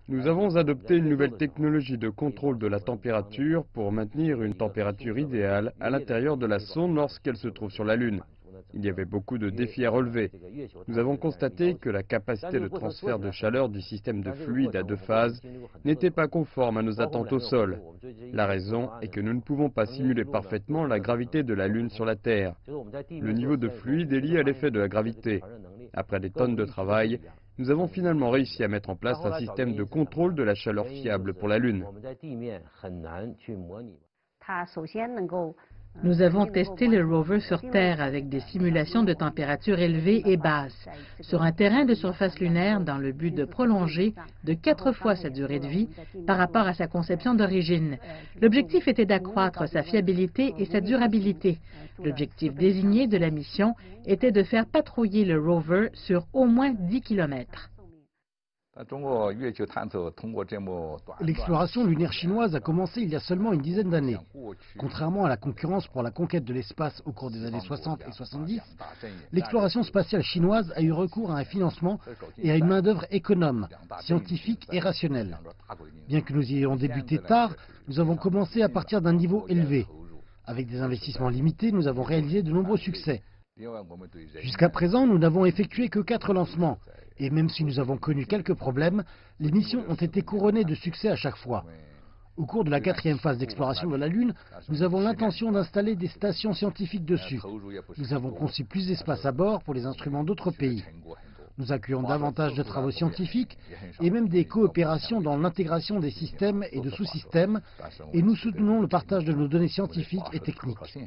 Nous avons adopté une nouvelle technologie de contrôle de la température pour maintenir une température idéale à l'intérieur de la sonde lorsqu'elle se trouve sur la Lune. Il y avait beaucoup de défis à relever. Nous avons constaté que la capacité de transfert de chaleur du système de fluide à deux phases n'était pas conforme à nos attentes au sol. La raison est que nous ne pouvons pas simuler parfaitement la gravité de la Lune sur la Terre. Le niveau de fluide est lié à l'effet de la gravité. Après des tonnes de travail, nous avons finalement réussi à mettre en place un système de contrôle de la chaleur fiable pour la Lune. Nous avons testé le rover sur Terre avec des simulations de température élevée et basse, sur un terrain de surface lunaire dans le but de prolonger de 4 fois sa durée de vie par rapport à sa conception d'origine. L'objectif était d'accroître sa fiabilité et sa durabilité. L'objectif désigné de la mission était de faire patrouiller le rover sur au moins 10 km. L'exploration lunaire chinoise a commencé il y a seulement une dizaine d'années. Contrairement à la concurrence pour la conquête de l'espace au cours des années 60 et 70, l'exploration spatiale chinoise a eu recours à un financement et à une main-d'œuvre économe, scientifique et rationnelle. Bien que nous y ayons débuté tard, nous avons commencé à partir d'un niveau élevé. Avec des investissements limités, nous avons réalisé de nombreux succès. Jusqu'à présent, nous n'avons effectué que 4 lancements. Et même si nous avons connu quelques problèmes, les missions ont été couronnées de succès à chaque fois. Au cours de la 4e phase d'exploration de la Lune, nous avons l'intention d'installer des stations scientifiques dessus. Nous avons conçu plus d'espace à bord pour les instruments d'autres pays. Nous accueillons davantage de travaux scientifiques et même des coopérations dans l'intégration des systèmes et de sous-systèmes, et nous soutenons le partage de nos données scientifiques et techniques.